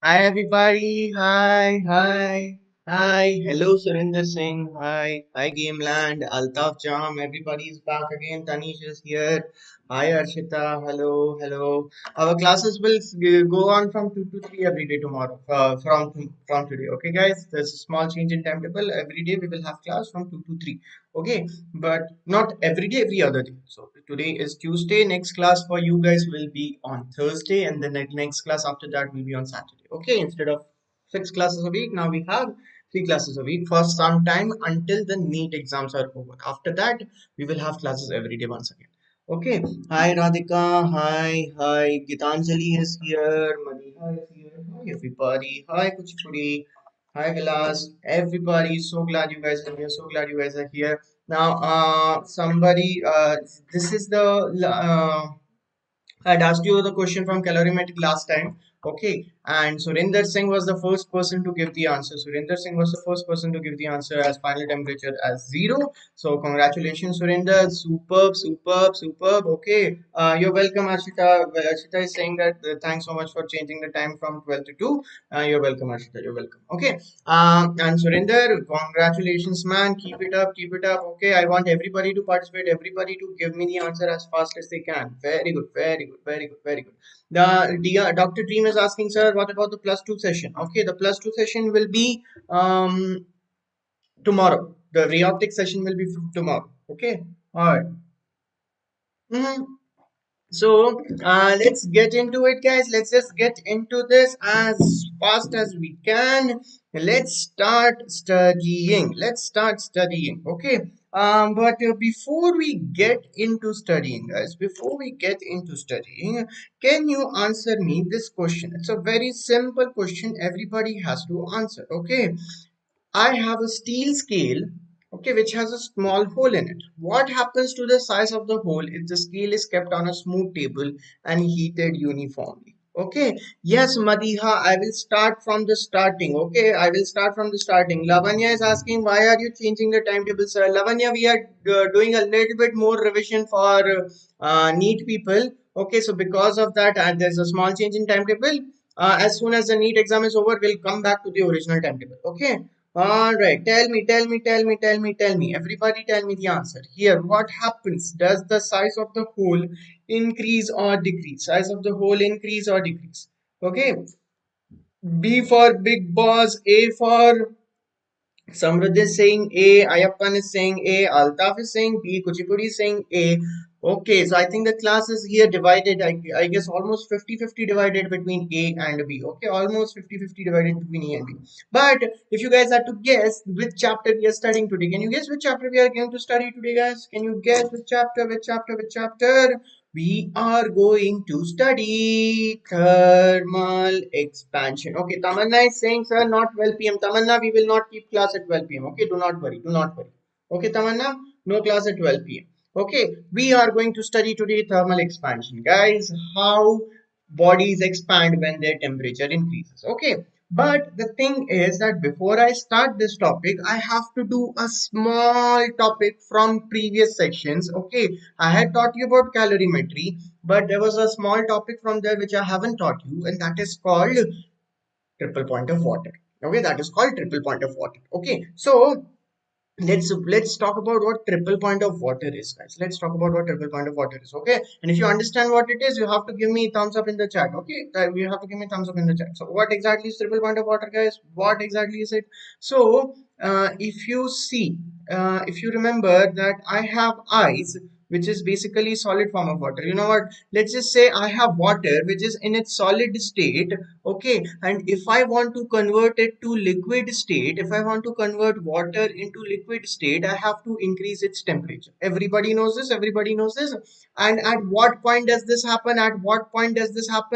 Hi everybody. Hi. Hello Surinder Singh. Hi Gameland. Altaf Jam. Everybody is back again. Tanish is here. Hi Arshita. Hello. Our classes will go on from 2 to 3 every day tomorrow. From today. Okay guys. There's a small change in timetable. Every day we will have class from 2 to 3. Okay. But not every day, every other day. So today is Tuesday. Next class for you guys will be on Thursday, and the next class after that will be on Saturday. Okay, instead of 6 classes a week, now we have 3 classes a week for some time until the NEET exams are over. After that, we will have classes every day once again. Okay. Hi Radhika. Hi. Gitanjali is here. Madhiha is here. Hi everybody. Hi Kuchipudi. Hi Vilas. Everybody. So glad you guys are here. So glad you guys are here. Now, this is the I had asked you the question from calorimetric last time. Okay, and Surinder Singh was the first person to give the answer. Surinder Singh was the first person to give the answer as final temperature as 0. So congratulations, Surinder. Superb. Okay, you're welcome, Ashita. Well, Ashita is saying that thanks so much for changing the time from 12 to 2. You're welcome, Ashita. You're welcome. Okay, and Surinder, congratulations, man. Keep it up. Okay, I want everybody to participate, everybody to give me the answer as fast as they can. Very good. Dr. Dream is asking, sir, what about the plus two session? Okay, the plus two session will be tomorrow. The reoptic session will be tomorrow. Okay, all right. Mhm. So let's get into it, guys. Let's just get into this as fast as we can. Let's start studying. Okay. But before we get into studying, guys, can you answer me this question? It's a very simple question. Everybody has to answer. Okay. I have a steel scale, okay, which has a small hole in it. What happens to the size of the hole if the scale is kept on a smooth table and heated uniformly? Okay, yes, Madiha, I will start from the starting. Okay, I will start from the starting. Lavanya is asking, why are you changing the timetable, sir? Lavanya, we are doing a little bit more revision for NEET people. Okay, so because of that, there's a small change in timetable. As soon as the NEET exam is over, we'll come back to the original timetable. Okay. All right, tell me. Everybody tell me the answer. Here, what happens? Does the size of the hole increase or decrease? Size of the hole increase or decrease? Okay. B for big boss, A for Samruddhi is saying A, Ayappan is saying A, Altaf is saying B, Kuchipudi is saying A. Okay, so I think the class is here divided, I guess almost 50-50 divided between A and B. Okay, almost 50-50 divided between A and B. But if you guys had to guess which chapter we are studying today, can you guess which chapter we are going to study today, guys? Can you guess which chapter? We are going to study thermal expansion. Okay, Tamanna is saying, sir, not 12 p.m. Tamanna, we will not keep class at 12 p.m. Okay, do not worry. Okay, Tamanna, no class at 12 p.m. Okay, we are going to study today thermal expansion. Guys, how bodies expand when their temperature increases. Okay, but the thing is that before I start this topic, I have to do a small topic from previous sections. Okay, I had taught you about calorimetry, but there was a small topic from there which I haven't taught you, and that is called triple point of water. Okay, that is called triple point of water. Okay, so let's talk about what triple point of water is, guys. Let's talk about what triple point of water is. Okay, and if you understand what it is, you have to give me thumbs up in the chat. Okay, you have to give me thumbs up in the chat. So what exactly is triple point of water, guys? What exactly is it? So if you see, if you remember that I have ice, which is basically solid form of water. You know what, let's just say I have water which is in its solid state. Okay, and if I want to convert it to liquid state, if I want to convert water into liquid state, I have to increase its temperature. Everybody knows this, and at what point does this happen?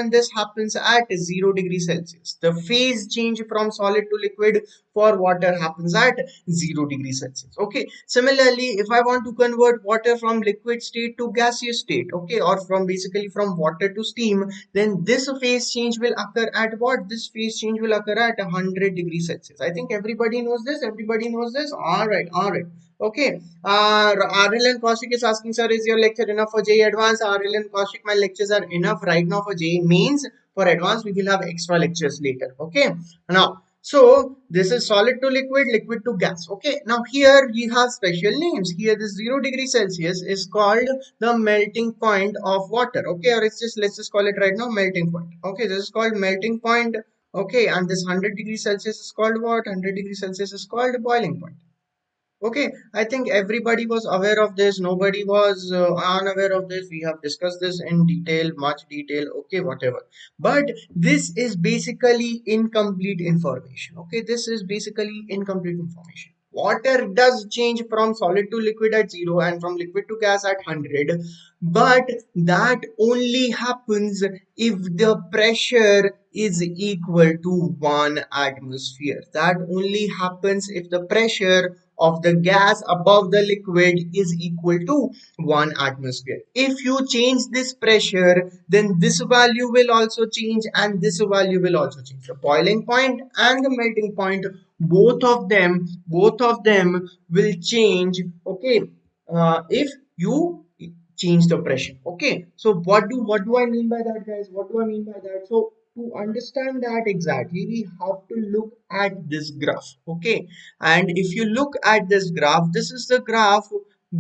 This happens at 0 degrees Celsius. The phase change from solid to liquid for water happens at 0 degrees Celsius. Okay, similarly, if I want to convert water from liquid state to gaseous state, okay, or from basically from water to steam, then this phase change will occur at what? This phase change will occur at 100 degrees Celsius. I think everybody knows this. All right. Okay. RL and Kaushik is asking, sir, is your lecture enough for JEE Advanced? RL and Kaushik, my lectures are enough right now for JEE Mains. For advanced, we will have extra lectures later. Okay. Now, so this is solid to liquid, liquid to gas. Okay. Now here we have special names. Here this 0 degree Celsius is called the melting point of water. Okay. Or it's just, let's just call it right now melting point. Okay. This is called melting point. Okay. And this 100 degrees Celsius is called what? 100 degrees Celsius is called boiling point. Okay, I think everybody was aware of this. Nobody was unaware of this. We have discussed this in detail, much detail. Okay, whatever. But this is basically incomplete information. Okay, this is basically incomplete information. Water does change from solid to liquid at 0 and from liquid to gas at 100, but that only happens if the pressure is equal to 1 atmosphere. That only happens if the pressure of the gas above the liquid is equal to 1 atmosphere. If you change this pressure, then this value will also change and this value will also change. The boiling point and the melting point, both of them will change. Okay, if you change the pressure. Okay, so what do I mean by that, guys? What do I mean by that? So to understand that exactly, we have to look at this graph. Okay, and if you look at this graph,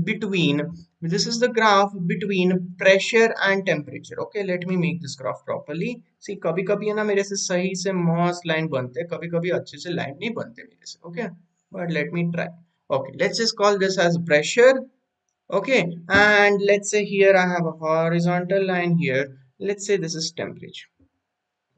between this is the graph between pressure and temperature. Okay, let me make this graph properly. See, कभी कभी है ना मेरे से सही से मस्त line बनते हैं, कभी कभी अच्छे से लाइन नहीं बनते मेरे से. Okay, but let me try. Okay, let's just call this as pressure. Okay, and let's say here I have a horizontal line here. Let's say this is temperature.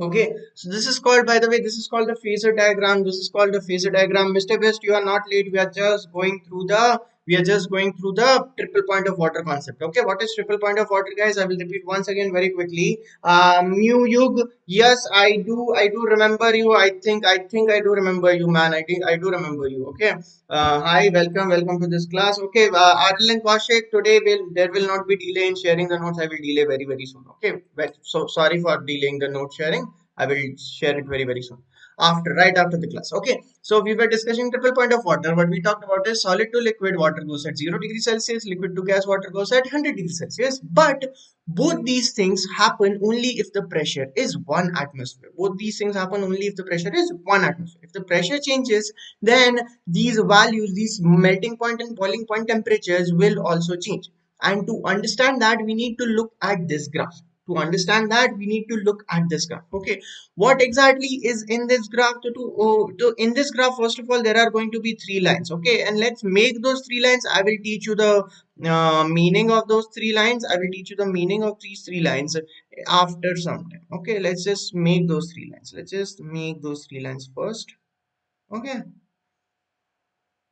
Okay, so this is called, by the way, this is called the phasor diagram. This is called the phasor diagram. Mr. Best, you are not late. We are just going through the triple point of water concept. Okay, what is triple point of water, guys? I will repeat once again very quickly. Mu Yug, yes, I do remember you. I think I do remember you, man. I do remember you. Okay. Hi, welcome to this class. Okay, Adil and Kaushik, today there will not be delay in sharing the notes. I will delay very soon. Okay, well, so sorry for delaying the note sharing. I will share it very soon. Right after the class. Okay, so we were discussing triple point of water. What we talked about is solid to liquid, water goes at 0 degrees Celsius, liquid to gas, water goes at 100 degrees Celsius. But both these things happen only if the pressure is 1 atmosphere. Both these things happen only if the pressure is 1 atmosphere. If the pressure changes, then these values, these melting point and boiling point temperatures will also change. And to understand that, we need to look at this graph. To understand that, we need to look at this graph. Okay, what exactly is in this graph? In this graph, first of all, there are going to be 3 lines. Okay, and let's make those 3 lines. I will teach you the meaning of those 3 lines. I will teach you the meaning of these 3 lines after some time. Okay, let's just make those 3 lines. Let's just make those 3 lines first. Okay,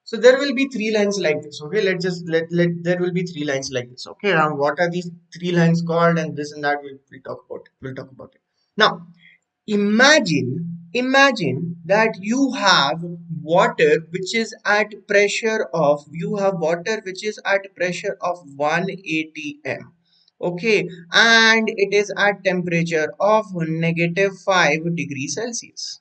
so there will be 3 lines like this. Okay, let's just let there will be 3 lines like this. Okay, now what are these 3 lines called, and this and that we'll talk about it. We'll talk about it. Now imagine that you have water which is at pressure of 180 m. Okay, and it is at temperature of -5 degrees Celsius.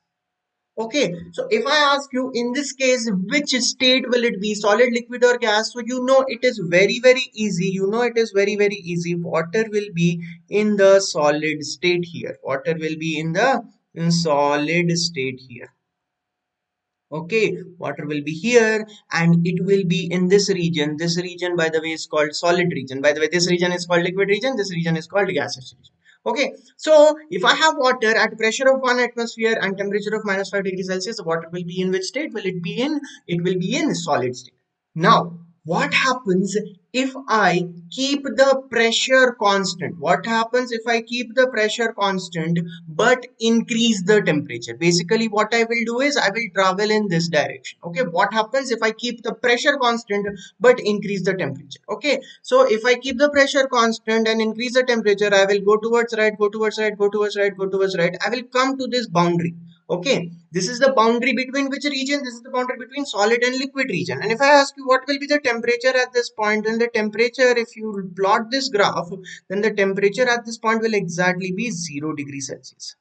Okay, so if I ask you in this case, which state will it be, solid, liquid, or gas? So you know it is very easy. You know it is very easy. Water will be in the solid state here. Water will be in the solid state here. Okay, water will be here and it will be in this region. This region, by the way, is called solid region. By the way, this region is called liquid region. This region is called gaseous region. Okay, so if I have water at pressure of 1 atmosphere and temperature of -5 degrees Celsius, the water will be in which state? It will be in solid state. Now, what happens if I keep the pressure constant? What happens if I keep the pressure constant but increase the temperature? Basically, what I will do is I will travel in this direction. Okay, what happens if I keep the pressure constant but increase the temperature? Okay, so if I keep the pressure constant and increase the temperature, I will go towards right, go towards right, go towards right, go towards right. I will come to this boundary. Okay, this is the boundary between which region? This is the boundary between solid and liquid region. And if I ask you what will be the temperature at this point, then the temperature, if you plot this graph, then the temperature at this point will exactly be 0 degrees Celsius.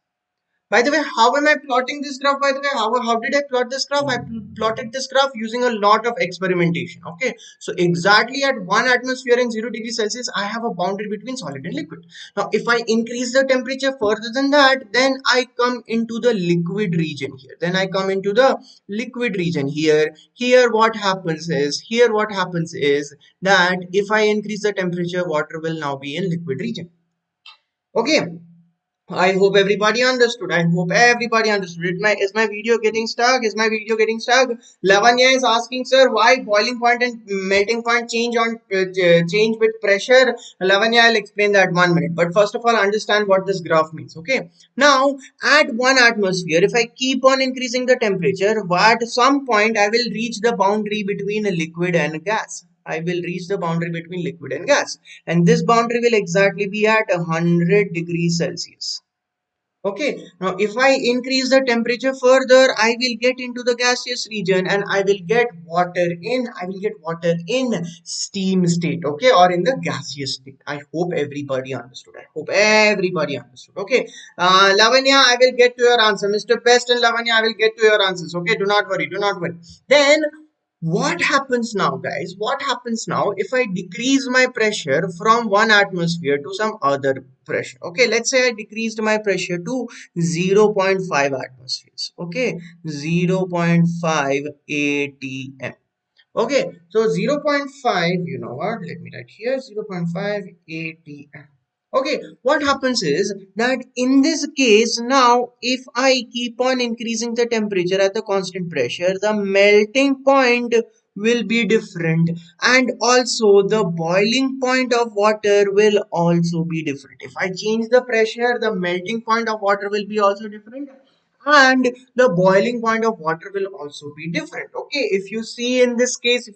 By the way, how am I plotting this graph? By the way, how did I plot this graph? I plotted this graph using a lot of experimentation. Okay, so exactly at 1 atmosphere and 0 degrees Celsius, I have a boundary between solid and liquid. Now, if I increase the temperature further than that, then I come into the liquid region here. Then I come into the liquid region here. Here what happens is that if I increase the temperature, water will now be in liquid region. Okay, I hope everybody understood. I hope everybody understood. Is my video getting stuck? Is my video getting stuck? Lavanya is asking, sir, why boiling point and melting point change with pressure? Lavanya, I'll explain that 1 minute. But first of all, understand what this graph means. Okay. Now, at 1 atmosphere, if I keep on increasing the temperature, at some point I will reach the boundary between a liquid and a gas. I will reach the boundary between liquid and gas, and this boundary will exactly be at 100 degrees Celsius. Okay, now if I increase the temperature further, I will get into the gaseous region and I will get water in steam state, okay, or in the gaseous state. I hope everybody understood. I hope everybody understood. Okay, Lavanya, I will get to your answer. Mr. Best and Lavanya, I will get to your answers. Okay, do not worry, do not worry. Then what happens now, guys? What happens now if I decrease my pressure from 1 atmosphere to some other pressure? Okay, let's say I decreased my pressure to 0.5 atmospheres. Okay, 0.5 atm. Okay, so 0.5, you know what? Let me write here 0.5 atm. Okay, what happens is that in this case, now if I keep on increasing the temperature at the constant pressure, the melting point will be different, and also the boiling point of water will also be different. If I change the pressure, the melting point of water will be also different, and the boiling point of water will also be different. Okay, if you see in this case,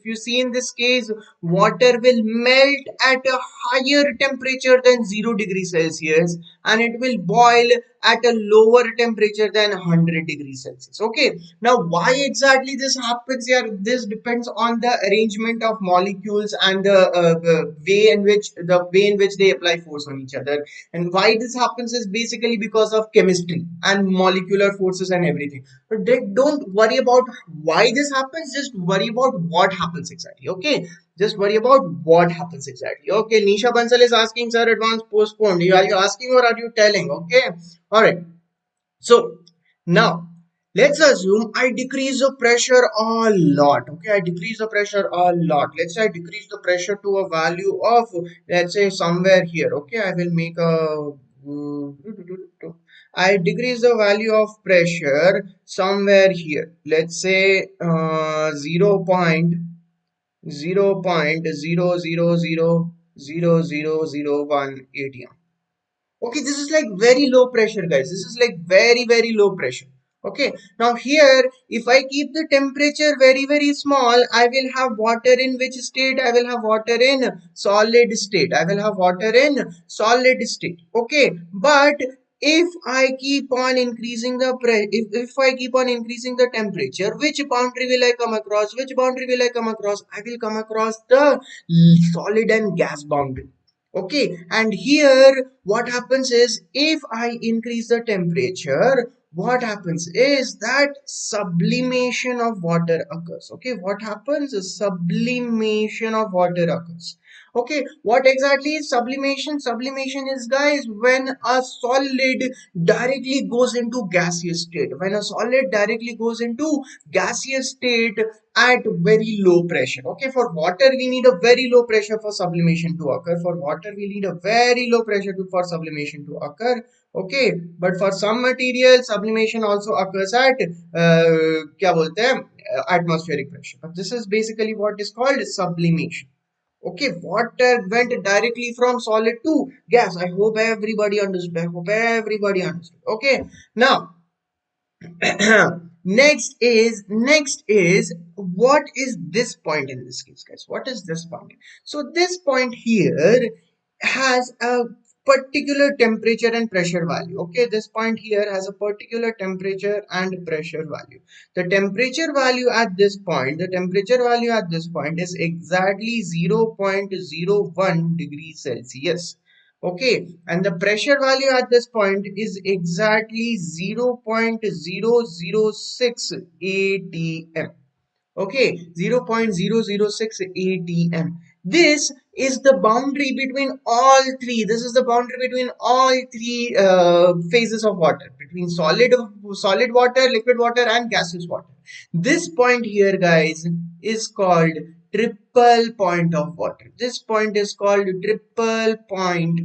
water will melt at a higher temperature than 0 degrees Celsius, and it will boil at a lower temperature than 100 degrees Celsius. Okay, now why exactly this happens here? This depends on the arrangement of molecules and the way in which they apply force on each other. And why this happens is basically because of chemistry and molecular forces and everything. But don't worry about why this happens, just worry about what happens exactly. Okay, just worry about what happens exactly. Okay, Nisha Bansal is asking, sir, advance postponed. Are you asking or are you telling? Okay, all right. So now let's assume I decrease the pressure a lot. Okay, I decrease the pressure a lot. Let's say I decrease the pressure to a value of, let's say, somewhere here. Okay, I will make a I decrease the value of pressure somewhere here. Let's say 0.0000001 atm. Okay, this is like very low pressure, guys. This is like very, very low pressure. Okay, now here, if I keep the temperature very, very small, I will have water in which state? I will have water in solid state. I will have water in solid state. Okay, but if I keep on increasing the if I keep on increasing the temperature, which boundary will I come across? Which boundary will I come across? I will come across the solid and gas boundary. Okay, and here what happens is, if I increase the temperature, what happens is that sublimation of water occurs. Okay, what happens is sublimation of water occurs. Okay, what exactly is sublimation? Sublimation is, guys, when a solid directly goes into gaseous state. When a solid directly goes into gaseous state at very low pressure. Okay, for water we need a very low pressure for sublimation to occur. For water we need a very low pressure for sublimation to occur. Okay, but for some material sublimation also occurs at क्या बोलते हैं atmospheric pressure. But this is basically what is called sublimation. Okay, water went directly from solid to gas. I hope everybody understood. I hope everybody understood. Okay, now next is what is this point in this case, guys? What is this point? So this point here has a particular temperature and pressure value. Okay, this point here has a particular temperature and pressure value. The temperature value at this point is exactly 0.01 degrees Celsius. Okay, and the pressure value at this point is exactly 0.006 atm. Okay, 0.006 atm. This is the boundary between all three. This is the boundary between all three phases of water, between solid water, liquid water, and gaseous water. This point here, guys, is called triple point of water. This point is called triple point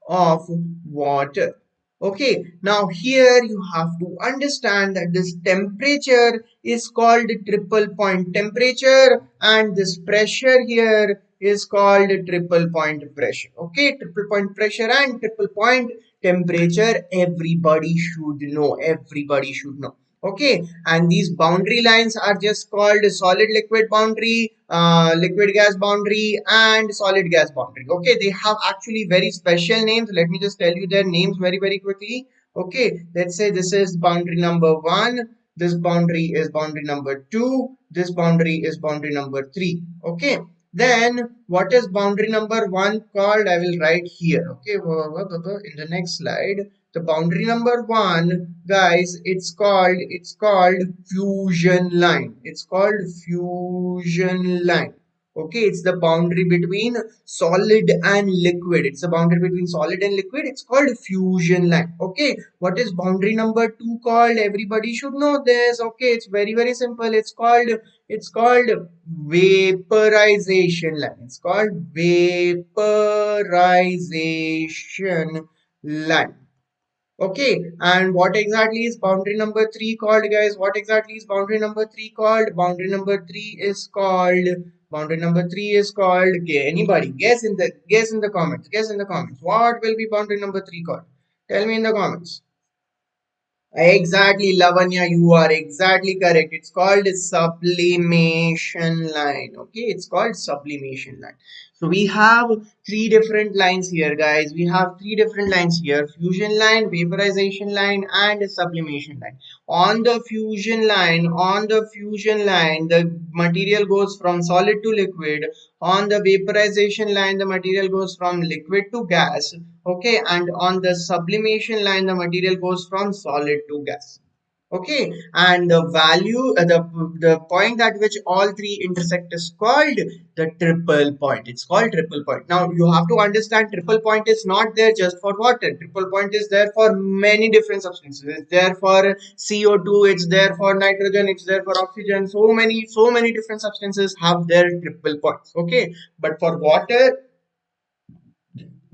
of water. Okay, now here you have to understand that this temperature is called triple point temperature, and this pressure here is called triple point pressure. Okay, triple point pressure and triple point temperature, everybody should know. Everybody should know. Okay, and these boundary lines are just called solid liquid boundary, liquid gas boundary, and solid gas boundary. Okay, they have actually very special names. Let me just tell you their names very quickly. Okay, let's say this is boundary number 1, this boundary is boundary number 2, this boundary is boundary number 3. Okay, then what is boundary number 1 called? I will write here. Okay, in the next slide. The boundary number 1, guys, it's called fusion line. It's called fusion line. Okay, it's the boundary between solid and liquid. It's the boundary between solid and liquid. It's called fusion line. Okay, what is boundary number 2 called? Everybody should know this. Okay, it's very simple. It's called vaporization line. It's called vaporization line. Okay, and what exactly is boundary number 3 called, guys? What exactly is boundary number 3 called? Boundary number 3 is called, okay, anybody guess in the comments. Guess in the comments. What will be boundary number 3 called? Tell me in the comments. Exactly, Lavanya, you are exactly correct. It's called sublimation line. Okay, it's called sublimation line. So we have three different lines here, guys. We have three different lines here: fusion line, vaporization line, and sublimation line. On the fusion line, the material goes from solid to liquid. On the vaporization line, the material goes from liquid to gas. Okay, and on the sublimation line, the material goes from solid to gas. Okay, and the value, the point at which all three intersect is called the triple point. It's called triple point. Now you have to understand, triple point is not there just for water. Triple point is there for many different substances. It's there for CO2. It's there for nitrogen. It's there for oxygen. So many different substances have their triple points. Okay, but for water,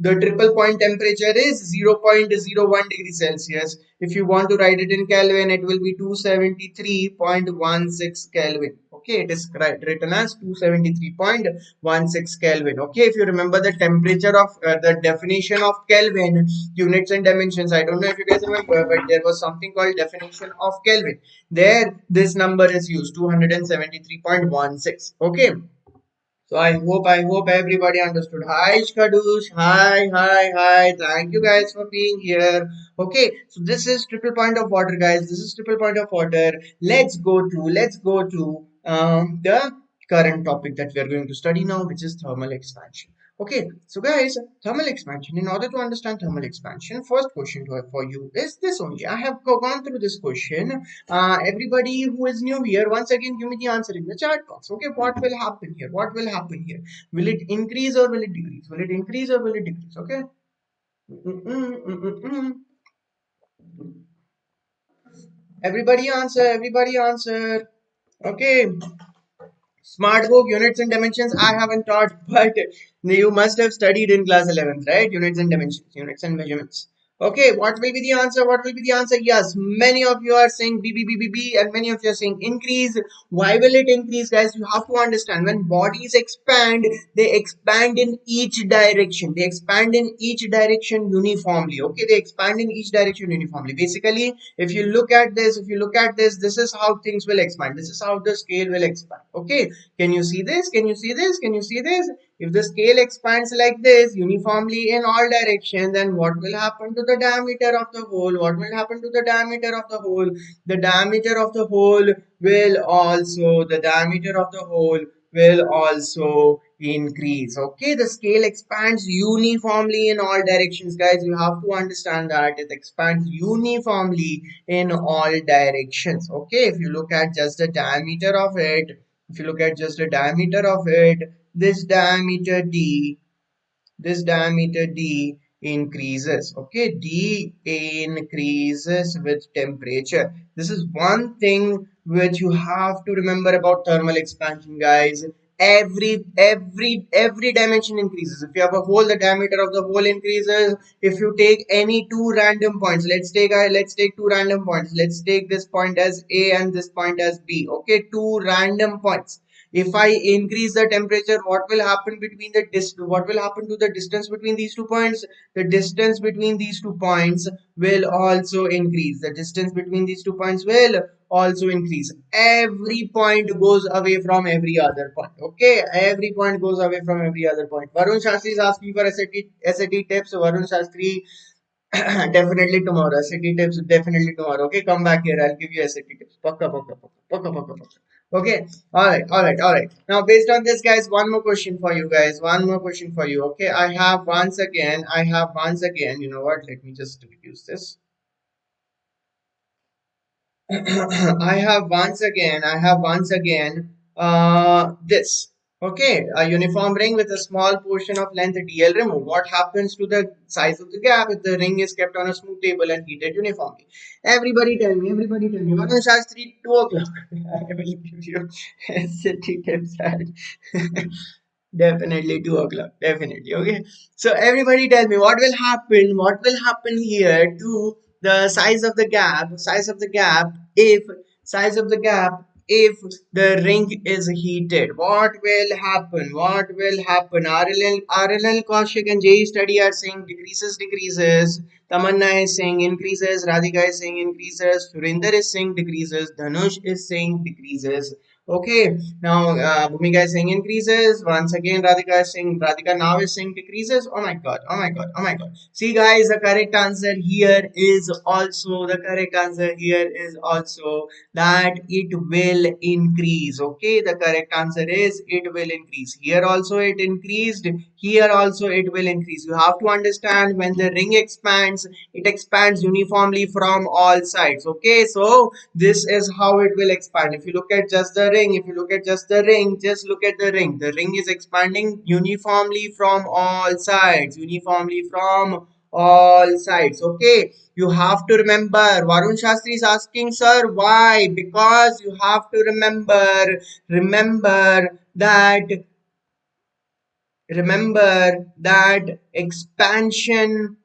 the triple point temperature is 0.01 degrees Celsius. If you want to write it in Kelvin, it will be 273.16 Kelvin. Okay, it is written as 273.16 Kelvin. Okay, if you remember the temperature of the definition of Kelvin, units and dimensions, I don't know if you guys remember, but there was something called definition of Kelvin. There, this number is used, 273.16. Okay. So I hope everybody understood. Hi Shkadush. Hi. Thank you guys for being here. Okay, so this is triple point of water, guys. This is triple point of water. Let's go to the current topic that we are going to study now, which is thermal expansion. Okay, so guys, thermal expansion. In order to understand thermal expansion, first question for you is this only. I have gone through this question. Everybody who is new here, once again, give me the answer in the chat box. Okay, what will happen here? What will happen here? Will it increase or will it decrease? Will it increase or will it decrease? Okay. Everybody answer. Everybody answer. Okay. Smart book, units and dimensions, I haven't taught, but you must have studied in class 11th, right? Units and dimensions, units and measurements. Okay, what will be the answer? What will be the answer? Yes, many of you are saying B, B, B, B, B, and many of you are saying increase. Why will it increase, guys? You have to understand, when bodies expand, they expand in each direction. They expand in each direction uniformly. Okay, they expand in each direction uniformly. Basically, if you look at this, this is how things will expand. This is how the scale will expand. Okay, can you see this? Can you see this? Can you see this? If the scale expands like this uniformly in all directions, then what will happen to the diameter of the hole? What will happen to the diameter of the hole? The diameter of the hole will also increase. Okay, the scale expands uniformly in all directions, guys. You have to understand that it expands uniformly in all directions. Okay, if you look at just the diameter of it, if you look at just the diameter of it, this diameter d increases. Okay, d increases with temperature. This is one thing which you have to remember about thermal expansion, guys. Every dimension increases. If you have a hole, the diameter of the hole increases. If you take any two random points, let's take two random points. Let's take this point as a and this point as b. Okay, two random points. If I increase the temperature, what will happen between what will happen to the distance between these 2 points? The distance between these 2 points will also increase. The distance between these 2 points will also increase. Every point goes away from every other point. Okay, every point goes away from every other point. Varun Shastri is asking for SAT tips. So Varun Shastri, definitely tomorrow. SAT tips definitely tomorrow. Okay, come back here. I'll give you SAT tips. Pakka, pakka, pakka, pakka, pakka, pakka. Okay, all right, all right, all right. Now, based on this, guys, one more question for you guys. One more question for you. Okay, I have once again, you know what? Let me just reduce this. I have once again, this. Okay, a uniform ring with a small portion of length dl removed. What happens to the size of the gap if the ring is kept on a smooth table and heated uniformly? Everybody tell me. Varun Shastri, 2 o'clock. I will give you city tips at definitely 2 o'clock. Definitely. Okay. So everybody tell me what will happen. What will happen here to the size of the gap if if the ring is heated? What will happen? What will happen? RLL Kaushik and JE study are saying decreases. Tamanna is saying increases. Radhika is saying increases. Surinder is saying decreases. Dhanush is saying decreases. Okay, now Bhumika is saying increases. Once again, Radhika now is saying decreases. Oh my god, oh my god, oh my god. See, guys, the correct answer here is also that it will increase. Okay, the correct answer is it will increase. Here also it increased. Here also it will increase. You have to understand when the ring expands, it expands uniformly from all sides. Okay, so this is how it will expand. If you look at just the ring, just look at the ring. The ring is expanding uniformly from all sides, Okay, you have to remember. Varun Shastri is asking, sir, why? Because you have to remember that expansion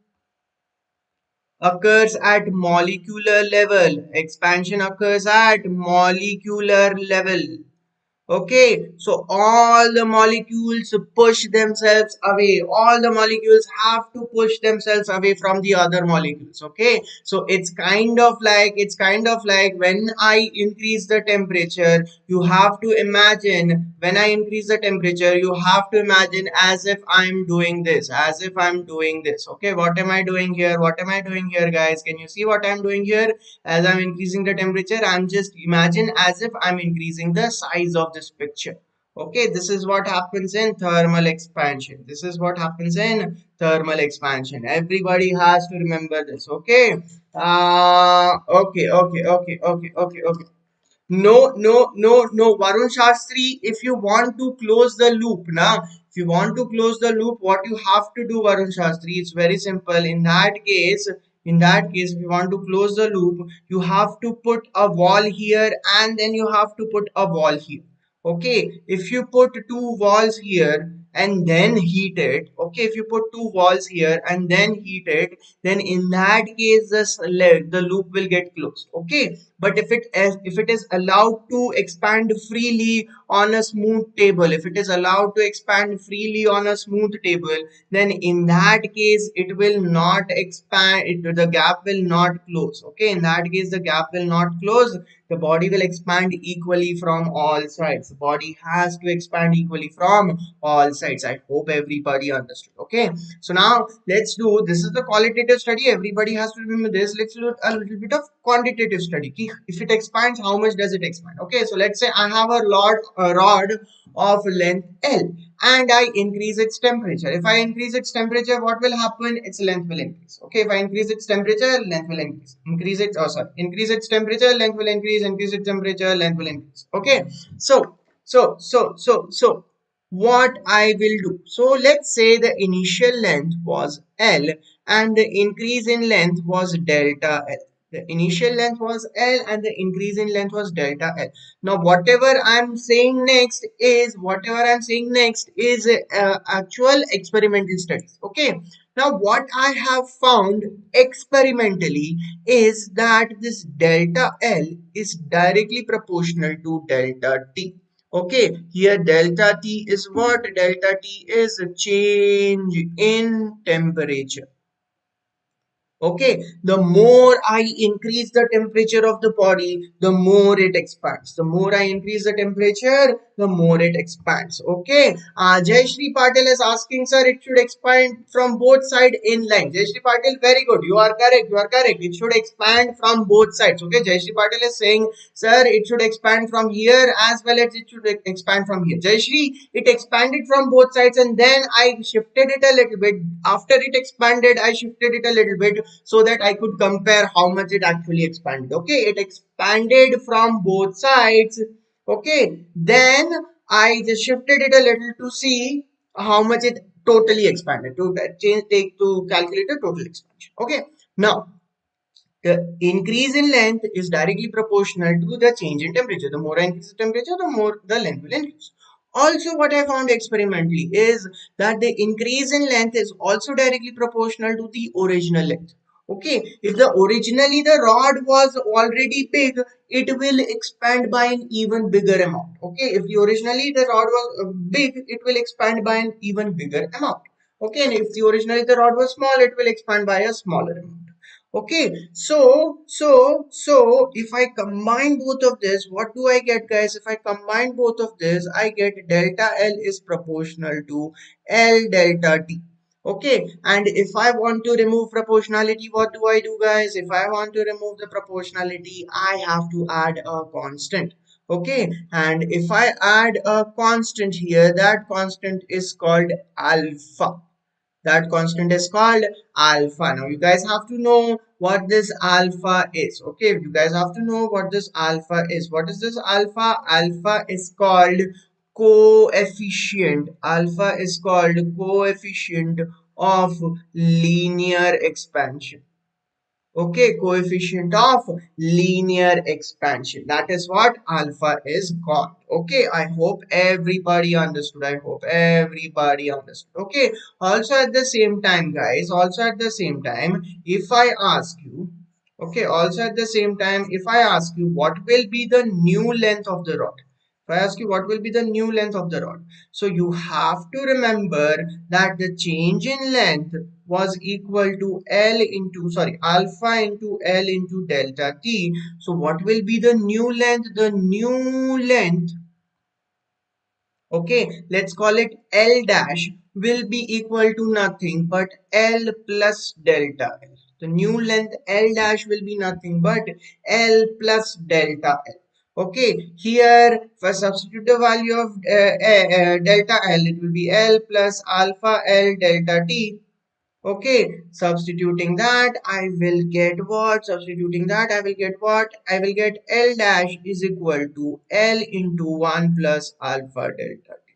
occurs at molecular level. Expansion occurs at molecular level. Okay, so all the molecules push themselves away. All the molecules have to push themselves away from the other molecules. Okay, so it's kind of like when I increase the temperature, you have to imagine when I increase the temperature, you have to imagine as if I'm doing this, Okay, what am I doing here? What am I doing here, guys? Can you see what I'm doing here? As I'm increasing the temperature, I'm just imagine as if I'm increasing the size of this picture. Okay, this is what happens in thermal expansion. Everybody has to remember this. Okay, okay. No, Varun Shastri, if you want to close the loop, what you have to do, Varun Shastri, it's very simple. If you want to close the loop, you have to put a wall here and then you have to put a wall here. Okay, if you put two walls here and then heat it, if you put two walls here and then heat it, then in that case, the loop will get closed. Okay, but if it is allowed to expand freely on a smooth table, then in that case it will not expand. The gap will not close. Okay, in that case the gap will not close. The body will expand equally from all sides. The body has to expand equally from all sides. I hope everybody understood. Okay, so now this is the qualitative study. Everybody has to remember this. Let's look a little bit of quantitative study. कि if it expands, how much does it expand? Okay, so let's say I have a rod of length L and I increase its temperature. If I increase its temperature, what will happen? Its length will increase. Okay, if I increase its temperature, length will increase. Increase its temperature, length will increase. Increase its temperature, length will increase. Okay, so what I will do. So let's say the initial length was L and the increase in length was delta L. The initial length was L and the increase in length was delta L. Now whatever I'm saying next is actual experimental studies. Okay. Now what I have found experimentally is that this delta L is directly proportional to delta T. Okay, here delta T is what? Delta T is a change in temperature. Okay, the more I increase the temperature of the body, the more it expands. The more I increase the temperature, the more it expands. Okay, Jai Shri Patil is asking, sir, it should expand from both sides in line. Jai Shri Patil, very good. You are correct. You are correct. It should expand from both sides. Okay, Jai Shri Patil is saying, sir, it should expand from here as well as it should expand from here. Jai Shri, it expanded from both sides and then I shifted it a little bit. After it expanded, I shifted it a little bit so that I could compare how much it actually expanded. Okay, it expanded from both sides. Okay, then I just shifted it a little to see how much it totally expanded, to take to calculate the total expansion. Okay, now the increase in length is directly proportional to the change in temperature. The more I increase the temperature, the more the length will increase. Also, what I found experimentally is that the increase in length is also directly proportional to the original length. Okay, if the originally the rod was already big, it will expand by an even bigger amount. Okay, if the originally the rod was big, it will expand by an even bigger amount. Okay, and if the originally the rod was small, it will expand by a smaller amount. Okay, so if I combine both of this, what do I get, guys? If I combine both of this, I get delta L is proportional to L delta T. Okay, and if I want to remove proportionality, what do I do, guys? If I want to remove the proportionality, I have to add a constant. Okay, and if I add a constant here, that constant is called alpha. That constant is called alpha. Now you guys have to know what this alpha is. Okay, you guys have to know what this alpha is. What is this alpha? Alpha is called coefficient. Alpha is called coefficient of linear expansion. Okay, coefficient of linear expansion. That is what alpha is called. Okay, I hope everybody understood. I hope everybody understood. Okay, also at the same time, guys, also at the same time, if I ask you, okay, also at the same time, if I ask you what will be the new length of the rod, if I ask you what will be the new length of the rod, so you have to remember that the change in length was equal to alpha into L into delta T. So what will be the new length? The new length, okay, let's call it L dash, will be equal to nothing but L plus delta L. The new length L dash will be nothing but L plus delta L. Okay, here for substitute the value of delta L, it will be L plus alpha L delta T. Okay, substituting that, I will get what? Substituting that, I will get what? I will get L dash is equal to L into 1 plus alpha delta T.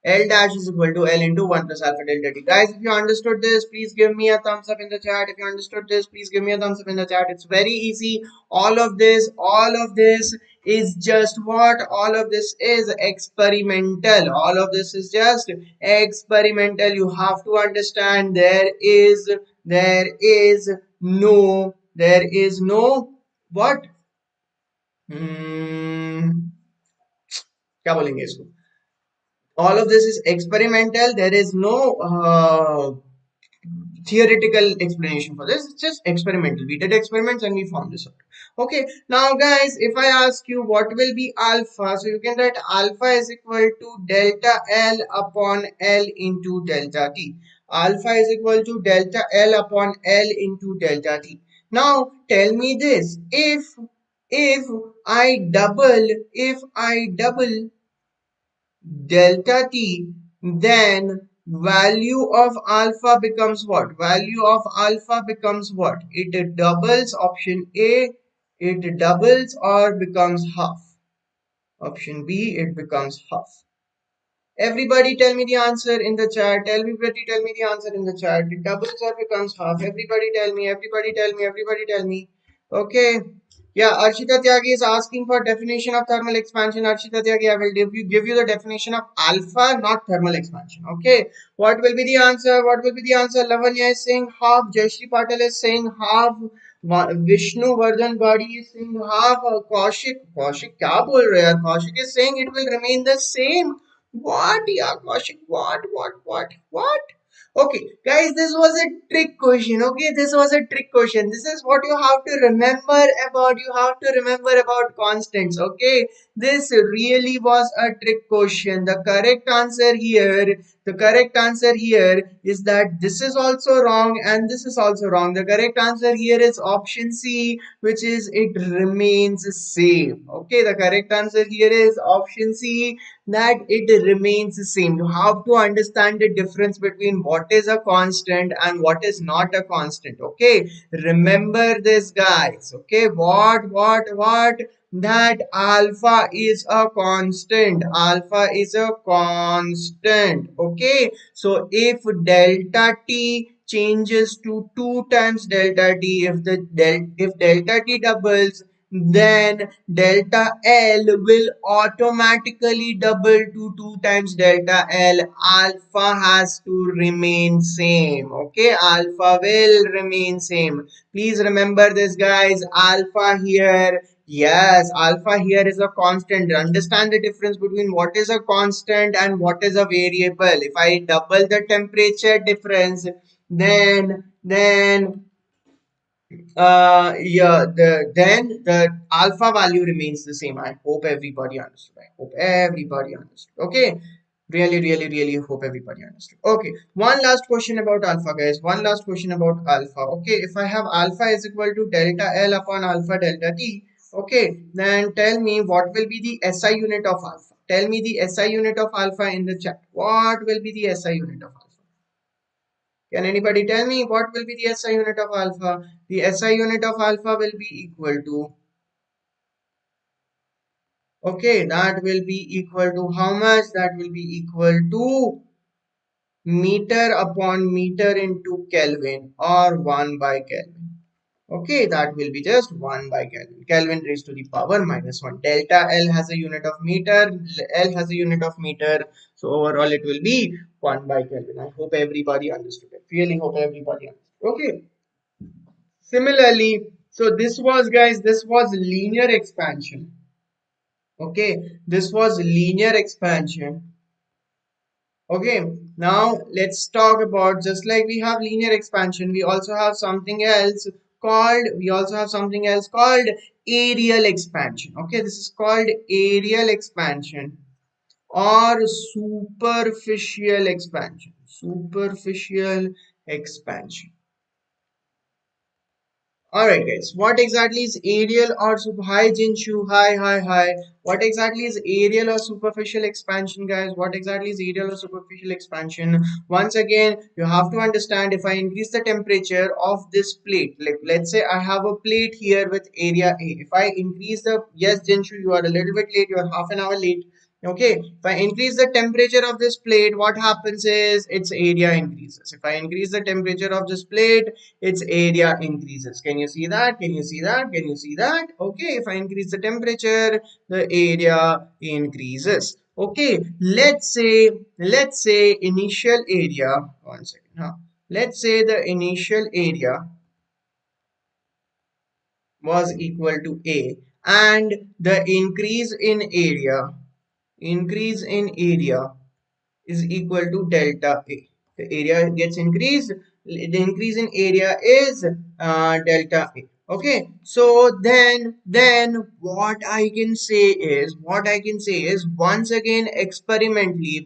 L dash is equal to L into 1 plus alpha delta T. Guys, if you understood this, please give me a thumbs up in the chat. If you understood this, please give me a thumbs up in the chat. It's very easy. All of this is just what? All of this is experimental. All of this is just experimental. You have to understand there is no what? क्या बोलेंगे इसको? All of this is experimental. There is no theoretical explanation for this. It's just experimental. We did experiments and we found this out. Okay, now guys, if I ask you what will be alpha, so you can write alpha is equal to delta L upon L into delta T. Alpha is equal to delta L upon L into delta T. Now tell me this, if I double delta t, then value of alpha becomes what? Value of alpha becomes what? It doubles. Option A, it doubles or becomes half. Option B, it becomes half. Everybody tell me the answer in the chat. Everybody tell me the answer in the chat. It doubles or becomes half. Everybody tell me. Everybody tell me. Everybody tell me. Okay. Yeah, Arshita Tyagi is asking for definition of thermal expansion. Arshita Tyagi, I will give you the definition of alpha, not thermal expansion. Okay. What will be the answer? What will be the answer? Lavanya is saying half. Jayashree Patel is saying half. Vishnu Vardhan Gadi is saying half. Kaushik क्या बोल रहे हैं यार? Kaushik is saying it will remain the same. What, yeah, Kaushik? What? Okay, guys, this was a trick question. Okay, this was a trick question. This is what you have to remember about. You have to remember about constants. Okay, this really was a trick question. The correct answer here is that this is also wrong and this is also wrong. The correct answer here is option C, which is it remains same. Okay, the correct answer here is option C, that it remains the same. You have to understand the difference between what is a constant and what is not a constant. Okay, remember this, guys. Okay, what? That alpha is a constant. Alpha is a constant. Okay, so if delta t changes to 2 times delta t, if delta t doubles, then delta L will automatically double to 2 times delta L. Alpha has to remain same. Okay, alpha will remain same. Please remember this, guys. Alpha here, yes, alpha here is a constant. Understand the difference between what is a constant and what is a variable. If I double the temperature difference, then yeah, then the alpha value remains the same. I hope everybody understood. I hope everybody understood. Okay, really hope everybody understood. Okay, one last question about alpha, guys. One last question about alpha. Okay, if I have alpha is equal to delta L upon alpha delta T, okay, then tell me what will be the SI unit of alpha. Tell me the SI unit of alpha in the chat. What will be the SI unit of alpha? Can anybody tell me what will be the SI unit of alpha? The SI unit of alpha will be equal to, okay, that will be equal to how much? That will be equal to meter upon meter into Kelvin, or 1 by Kelvin. Okay, that will be just 1 by Kelvin. Kelvin raised to the power minus 1. Delta L has a unit of meter, L has a unit of meter. So overall it will be 1 by Kelvin. I hope everybody understood it. Really hope everybody understood. Okay. Similarly, so this was, guys, this was linear expansion. Okay, this was linear expansion. Okay, now let's talk about, just like we have linear expansion, we also have something else called, aerial expansion. Okay, this is called aerial expansion or superficial expansion. Superficial expansion. Alright, guys, what exactly is aerial or super, hi Jinshu, hi. What exactly is aerial or superficial expansion, guys? What exactly is aerial or superficial expansion? Once again, you have to understand, if I increase the temperature of this plate, like let's say I have a plate here with area A. If I increase the, yes Jinshu, you are a little bit late, you are half an hour late. Okay, if I increase the temperature of this plate, what happens is its area increases. If I increase the temperature of this plate, its area increases. Can you see that? Can you see that? Can you see that? Okay, if I increase the temperature, the area increases. Okay, let's say initial area, one second, let's say the initial area was equal to A, and the increase in area is equal to delta A. The area gets increased. The increase in area is delta A. Okay. So then what I can say is once again experimentally,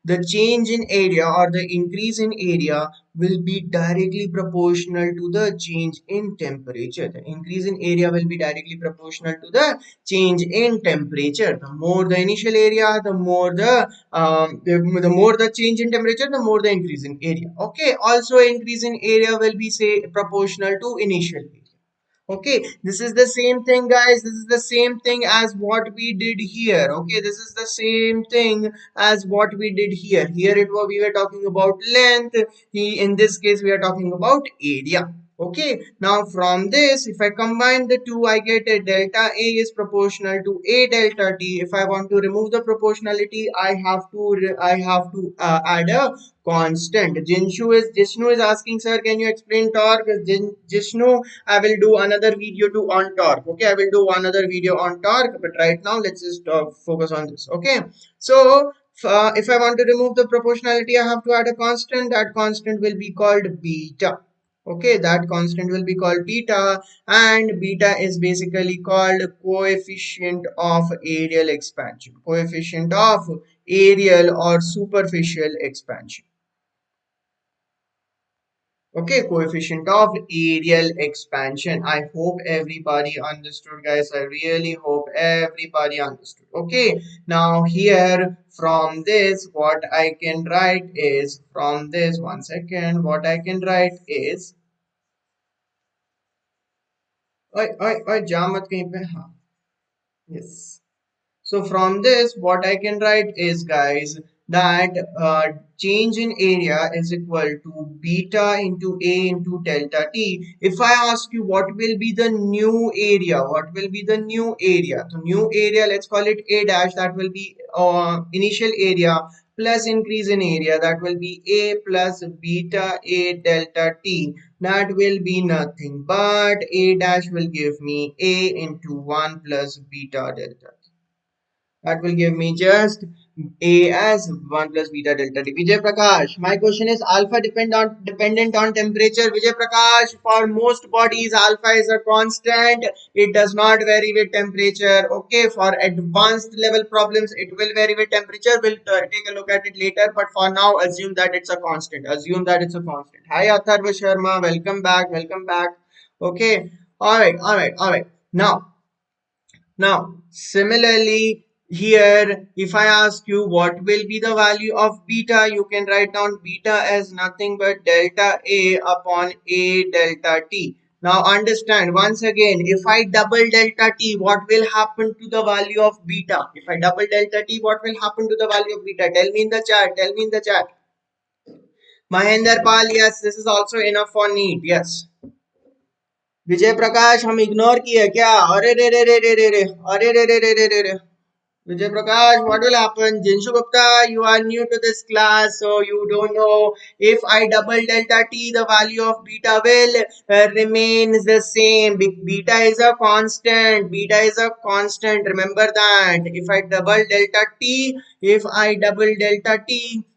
the change in area or the increase in area will be directly proportional to the change in temperature. The increase in area will be directly proportional to the change in temperature. The more the initial area, the more the change in temperature, the more the increase in area. Okay. Also, increase in area will be say proportional to initial area. Okay, this is the same thing, guys. This is the same thing as what we did here. Okay, this is the same thing as what we did here. Here it was we were talking about length. In this case, we are talking about area. Okay, now from this, if I combine the two, I get a delta A is proportional to A delta T. If I want to remove the proportionality, I have to add a constant. Jishnu is asking, sir, can you explain torque? Jishnu, I will do another video to on torque. Okay, I will do another video on torque, but right now let's just focus on this. Okay, so if I want to remove the proportionality, I have to add a constant. That constant will be called beta. Okay, that constant will be called beta, and beta is basically called coefficient of areal expansion. Coefficient of areal or superficial expansion. Okay, coefficient of areal expansion. I hope everybody understood, guys. I really hope everybody understood. Okay, now here from this, what I can write is from this, one second, what I can write is, जा मत कहीं पे हाँ yes. So from this, what I can write is, guys, that change in area is equal to beta into A into delta T. If I ask you what will be the new area, what will be the new area? So new area, let's call it A dash, that will be initial area plus increase in area, that will be A plus beta A delta T. That will be nothing but A dash will give me A into 1 plus beta delta. That will give me just A as 1 plus beta delta T. Vijay Prakash, my question is alpha dependent on temperature. Vijay Prakash, for most bodies, alpha is a constant. It does not vary with temperature. Okay, for advanced level problems, it will vary with temperature. We'll take a look at it later. But for now, assume that it's a constant. Assume that it's a constant. Hi, Atharva Sharma. Welcome back. Welcome back. Okay. All right. All right. All right. Now, similarly, here, if I ask you what will be the value of beta, you can write down beta as nothing but delta A upon A delta T. Now, understand once again, if I double delta T, what will happen to the value of beta? If I double delta T, what will happen to the value of beta? Tell me in the chat. Tell me in the chat. Mahendra Pal, yes, this is also enough for NEET. Yes. Vijay Prakash हम ignore किए क्या अरे रे रे रे रे रे रे अरे रे रे रे रे रे रे Vijay Prakash, what will happen? Jinshu Gupta, you are new to this class, so you don't know. If I double delta t, the value of beta will remain the same. Beta is a constant. Beta is a constant. Remember that. If I double delta t,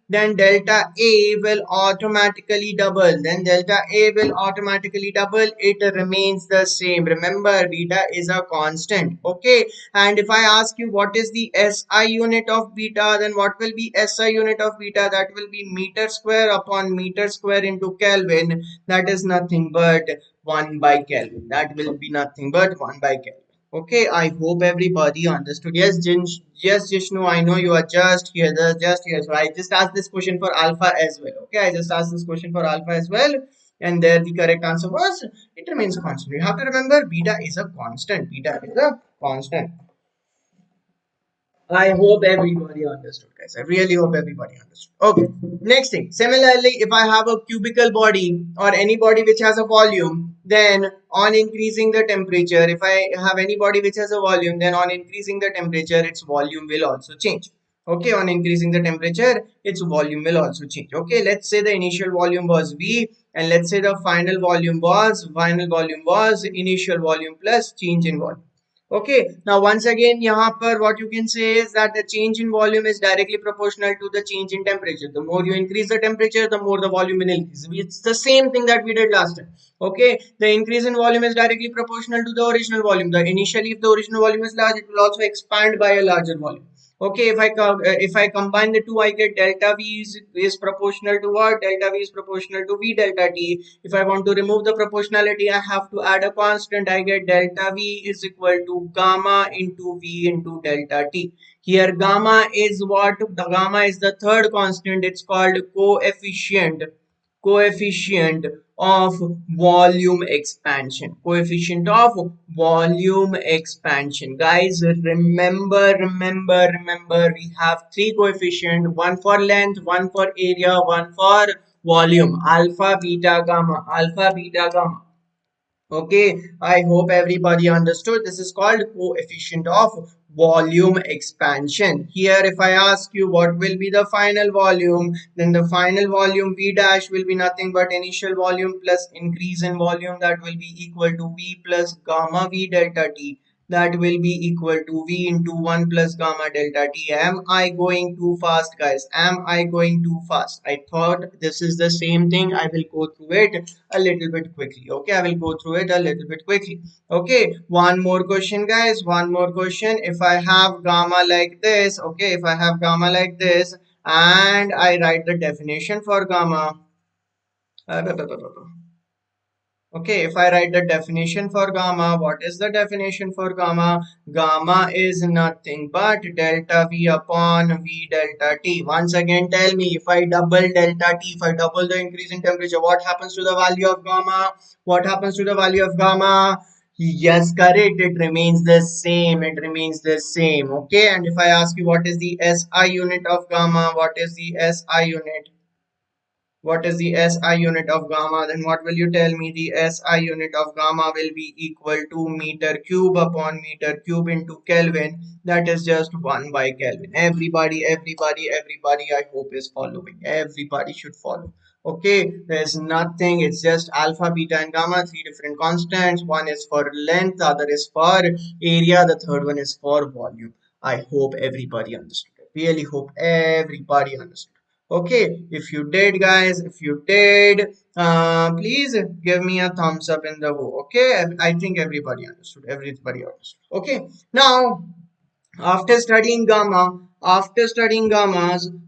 then delta A will automatically double. Then delta A will automatically double. It remains the same. Remember, beta is a constant. Okay. And if I ask you what is the SI unit of beta, then what will be SI unit of beta? That will be meter square upon meter square into Kelvin. That is nothing but 1 by Kelvin. That will be nothing but 1 by Kelvin. Okay, I hope everybody understood. Yes, yes, Jishnu, I know you are just here, just here. So I just asked this question for alpha as well. Okay, I just asked this question for alpha as well. And there the correct answer was, it remains constant. You have to remember beta is a constant. Beta is a constant. I hope everybody understood, guys. I really hope everybody understood. Okay, next thing. Similarly, if I have a cubical body or any body which has a volume, then on increasing the temperature, if I have any body which has a volume, then on increasing the temperature, its volume will also change. Okay, on increasing the temperature, its volume will also change. Okay, let's say the initial volume was V, and let's say the final volume was initial volume plus change in volume. Okay, now once again, यहाँ पर what you can say is that the change in volume is directly proportional to the change in temperature. The more you increase the temperature, the more the volume will increase. It's the same thing that we did last time. Okay, the increase in volume is directly proportional to the original volume. If the original volume is large, it will also expand by a larger volume. Okay, if I combine the two, I get delta V is proportional to what? Delta V is proportional to V delta T. If I want to remove the proportionality, I have to add a constant. I get delta V is equal to gamma into V into delta T. Here gamma is what? The gamma is the third constant. It's called coefficient of volume expansion. Coefficient of volume expansion. Guys, remember, we have three coefficient: one for length, one for area, one for volume: alpha, beta, gamma. Alpha, beta, gamma. Okay, I hope everybody understood. This is called coefficient of volume expansion. Here, if I ask you what will be the final volume, then the final volume V dash will be nothing but initial volume plus increase in volume, that will be equal to V plus gamma V delta T. That will be equal to V into 1 plus gamma delta T. Am I going too fast, guys? Am I going too fast? I thought this is the same thing. I will go through it a little bit quickly. Okay, I will go through it a little bit quickly. Okay, one more question, guys. One more question. If I have gamma like this, okay, if I have gamma like this, and I write the definition for gamma. Okay, if I write the definition for gamma, what is the definition for gamma? Gamma is nothing but delta V upon V delta T. Once again, tell me, if I double delta T, if I double the increase in temperature, what happens to the value of gamma? What happens to the value of gamma? Yes, correct. It remains the same. It remains the same. Okay, and if I ask you what is the SI unit of gamma, what is the SI unit? What is the SI unit of gamma? Then what will you tell me? The SI unit of gamma will be equal to meter cube upon meter cube into Kelvin. That is just 1 by Kelvin. Everybody, I hope is following. Everybody should follow. Okay, there's nothing. It's just alpha, beta, and gamma, three different constants. One is for length, the other is for area, the third one is for volume. I hope everybody understood. I really hope everybody understood. Okay, if you did, guys, if you did, please give me a thumbs up in the video. Okay, I think everybody understood. Everybody understood. Okay, now after studying gammas,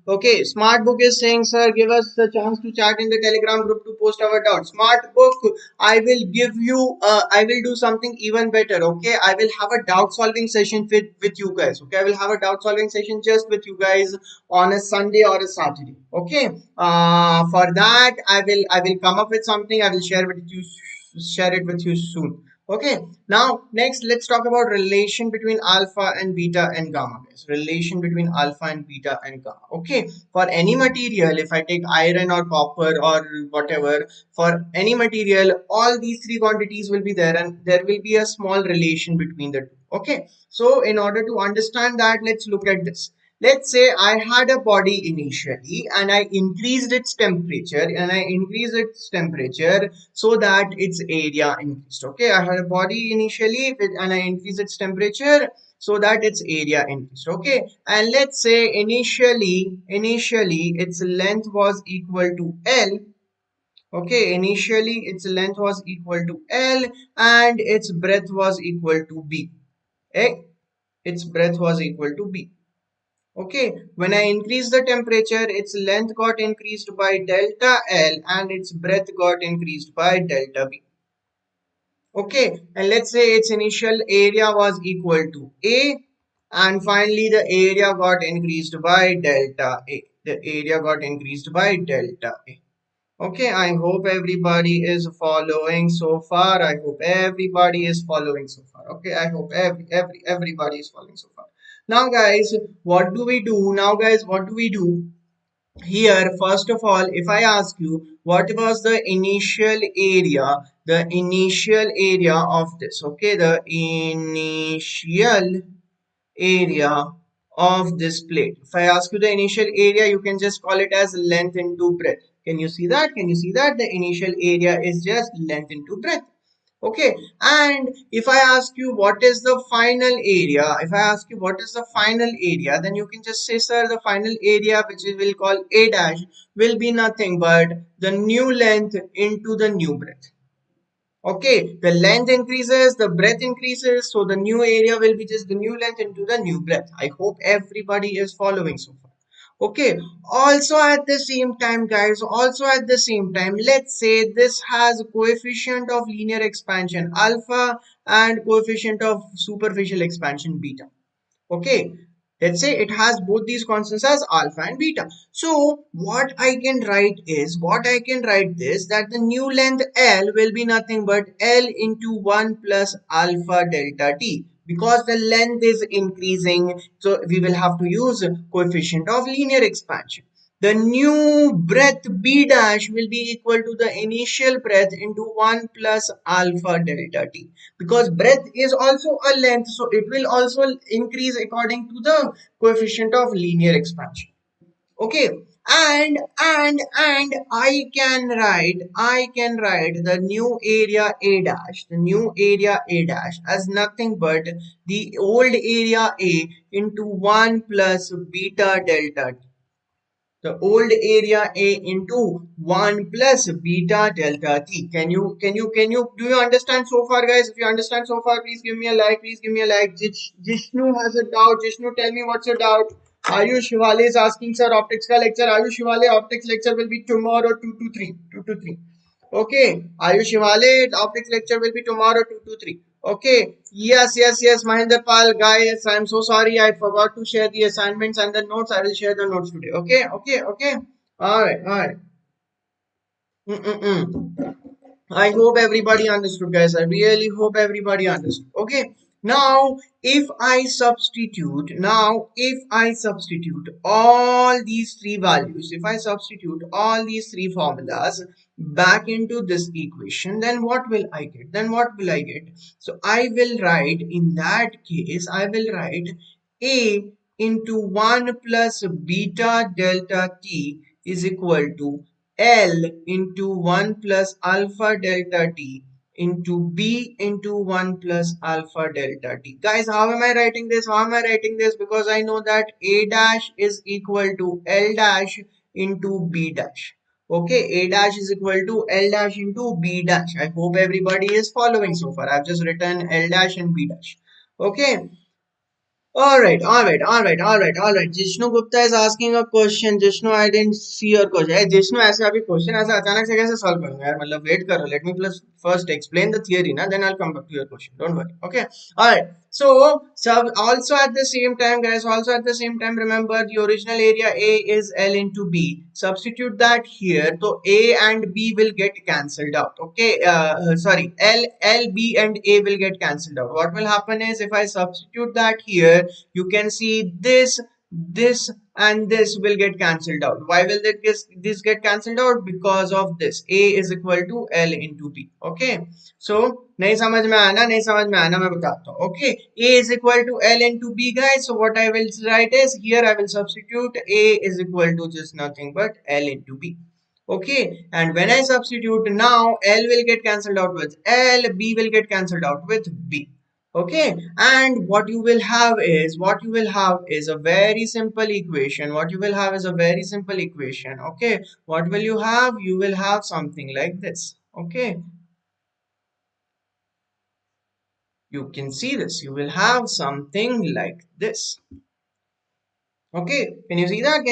okay, smart book is saying, sir, give us the chance to chat in the telegram group to post our doubts. Smart book, I will give you I will do something even better. Okay, I will have a doubt solving session with you guys. Okay, I will have a doubt solving session just with you guys on a Sunday or a Saturday. Okay, for that I will come up with something. I will share it with you soon. Okay, now next let's talk about relation between alpha and beta and gamma, guys. Relation between alpha and beta and gamma. Okay, for any material, if I take iron or copper or whatever, for any material, all these three quantities will be there and there will be a small relation between the two. Okay, so in order to understand that, let's look at this. Let's say I had a body initially and I increased its temperature so that its area increased. Okay, I had a body initially and I increased its temperature so that its area increased. Okay, and let's say initially its length was equal to L. Okay, initially its length was equal to L and its breadth was equal to B. Eh? Its breadth was equal to B. Okay, when I increase the temperature, its length got increased by delta L and its breadth got increased by delta B. Okay, and let's say its initial area was equal to A, and finally the area got increased by delta A. The area got increased by delta A. Okay, I hope everybody is following so far. I hope everybody is following so far. Okay, I hope everybody is following so far. Now, guys, what do we do? Now, guys, what do we do? Here, first of all, if I ask you what was the initial area of this, okay, the initial area of this plate. If I ask you the initial area, you can just call it as length into breadth. Can you see that? Can you see that? The initial area is just length into breadth. Okay, and if I ask you what is the final area, if I ask you what is the final area, then you can just say, sir, the final area, which we will call A dash, will be nothing but the new length into the new breadth. Okay, the length increases, the breadth increases, so the new area will be just the new length into the new breadth. I hope everybody is following so far. Okay, also at the same time, guys, also at the same time, let's say this has coefficient of linear expansion alpha and coefficient of superficial expansion beta. Okay, let's say it has both these constants as alpha and beta. So what I can write is, what I can write this, that the new length L will be nothing but L into 1 plus alpha delta t, because the length is increasing, so we will have to use coefficient of linear expansion. The new breadth b dash will be equal to the initial breadth into 1 plus alpha delta t, because breadth is also a length, so it will also increase according to the coefficient of linear expansion. Okay, and I can write the new area a dash, the new area a dash as nothing but the old area a into 1 plus beta delta t, the old area A into 1 plus beta delta t. Can you do you understand so far, guys? If you understand so far, please give me a like, please give me a like. Jishnu has a doubt. Jishnu, tell me what's your doubt. Ayush Shivale is asking, sir, optics ka lecture. Ayush Shivale, optics lecture will be tomorrow 2 to 3. 2 to 3. Okay, Ayush Shivale, optics lecture will be tomorrow 2 to 3. Okay, yes, Mahinder Pal, guys, I'm so sorry, I forgot to share the assignments and the notes. I will share the notes today. Okay. All right. Mm-mm-mm. I hope everybody understood, guys. I really hope everybody understood. Okay. If I substitute all these three values, if I substitute all these three formulas back into this equation, then what will I get? So I will write, in that case, I will write A into 1 plus beta delta t is equal to L into 1 plus alpha delta t into B into 1 plus alpha delta t. Guys, how am I writing this? Because I know that A dash is equal to L dash into B dash. Okay, A dash is equal to L dash into B dash. I hope everybody is following so far. I've just written L dash and B dash. Okay, all right. Jishnu Gupta is asking a question. Jishnu, I didn't see your question. Hey, Jishnu, ऐसे अभी question ऐसा अचानक से कैसे solve करूँगा यार? मतलब wait करो. Let me plus first explain the theory, ना? Then I'll come back to your question. Don't worry. Okay. All right. So also at the same time, guys. Also at the same time, remember the original area A is L into B. Substitute that here. So A and B will get cancelled out. Okay. Sorry. L, B, and A will get cancelled out. What will happen is, if I substitute that here, you can see this and this will get cancelled out. Why will this get cancelled out? Because of this. A is equal to L into B. Okay, so नहीं समझ में आना मैं बताता हूँ. Okay, A is equal to L into B, guys. So what I will write is, here I will substitute A is equal to just nothing but L into B. Okay, and when I substitute now, L will get cancelled out with L, B will get cancelled out with B. Okay, and what you will have is a very simple equation. Okay, what will you have? You will have something like this. Okay, you can see this. You will have something like this. Okay, can you see that?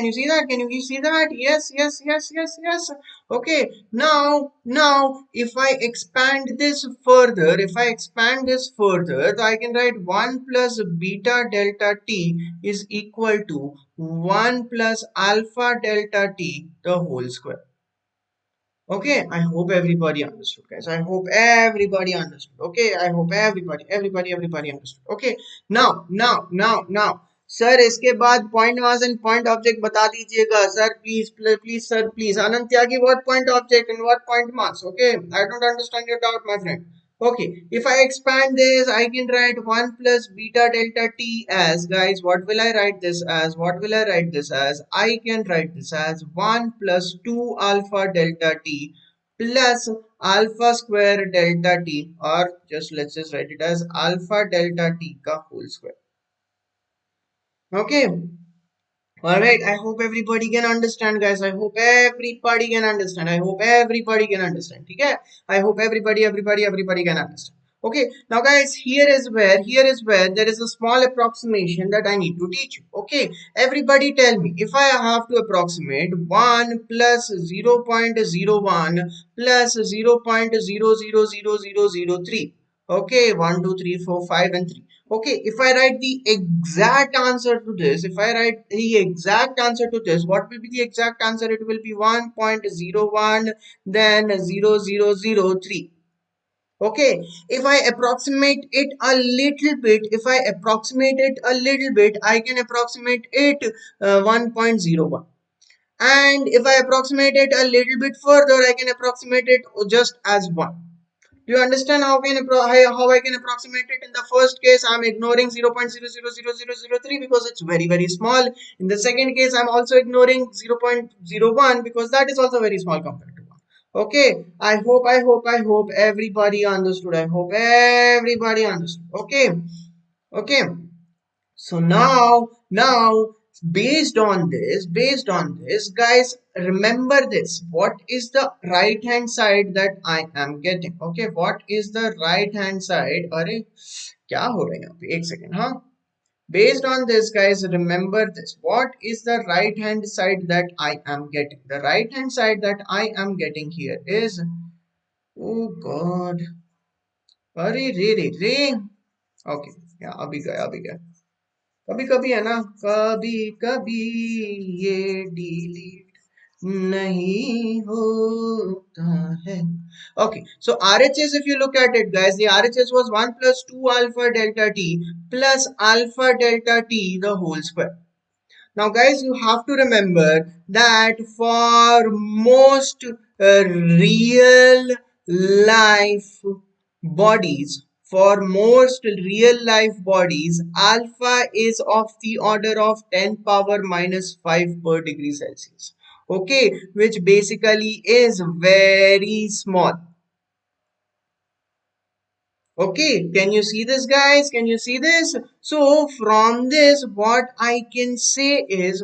Yes. Okay, now, if I expand this further, so I can write 1 plus beta delta t is equal to 1 plus alpha delta t the whole square. Okay, I hope everybody understood, guys. I hope everybody understood. Okay, I hope everybody understood. Okay, now, sir इसके बाद point mass and point object बता दीजिएगा sir, please sir please. Anant Tyagi, what point object and what point mass? Okay, I don't understand your doubt my friend. Okay, if I expand this, I can write 1 plus beta delta t as, guys, what will I write this as? I can write this as 1 plus 2 alpha delta t plus alpha square delta t, or let's just write it as alpha delta t ka whole square. Okay, All right, I hope everybody can understand, guys. I hope everybody can understand. I hope everybody can understand. Okay? I hope everybody can understand. Okay, now guys, here is where there is a small approximation that I need to teach you. Okay, everybody tell me if I have to approximate 1 plus 0.01 plus 0.000003. Okay, 1, 2, 3, 4, 5, and 3. Okay, if I write the exact answer to this, if I write the exact answer to this, what will be the exact answer? It will be 1.01, then 0003. Okay, if I approximate it a little bit, I can approximate it 1.01. And if I approximate it a little bit further, I can approximate it just as 1. Do you understand how I can approximate it? In the first case, I'm ignoring 0.000003 because it's very, very small. In the second case, I'm also ignoring 0.01 because that is also very small compared to 1. Okay, I hope everybody understood. I hope everybody understood. Okay, okay. So now, based on this, guys, remember this. What is the right hand side that I am getting? Okay, what is the right hand side? अरे क्या हो रहा है यहाँ पे? एक second, huh? Based on this, guys, remember this. What is the right hand side that I am getting? The right hand side that I am getting here is, oh God, अरे रे. Okay, yeah, अभी गया. कभी कभी है ना, कभी कभी ये डिलीट नहीं होता है. Okay, so RHS, if you look at it, guys, the RHS was 1 plus 2 alpha delta t plus alpha delta t the whole square. Now, guys, you have to remember that for most real life bodies, alpha is of the order of 10 power minus 5 per degree Celsius. Okay, which basically is very small. Okay, can you see this, guys? Can you see this? So from this, what I can say is,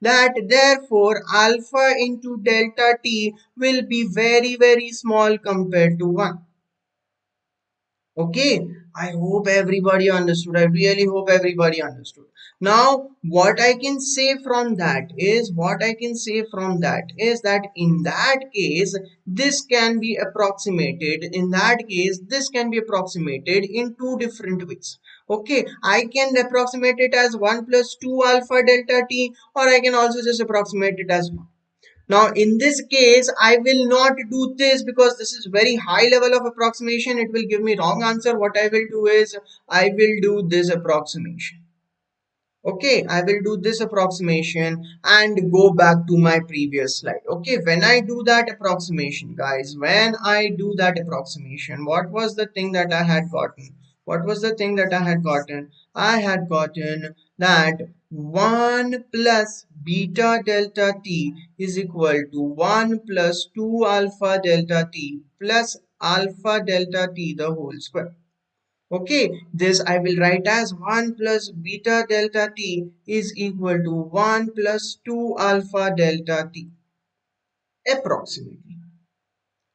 that therefore alpha into delta t will be very, very small compared to 1. Okay, I hope everybody understood. I really hope everybody understood. Now, what I can say from that is, that in that case, this can be approximated. In two different ways. Okay, I can approximate it as 1 plus 2 alpha delta t, or I can also just approximate it as 1. Now, in this case, I will not do this because this is very high level of approximation. It will give me wrong answer. What I will do is, I will do this approximation. Okay, I will do this approximation and go back to my previous slide. Okay, when I do that approximation, guys, what was the thing that I had gotten? I had gotten that 1 plus beta delta t is equal to 1 plus 2 alpha delta t plus alpha delta t the whole square. Okay, this I will write as 1 plus beta delta t is equal to 1 plus 2 alpha delta t approximately.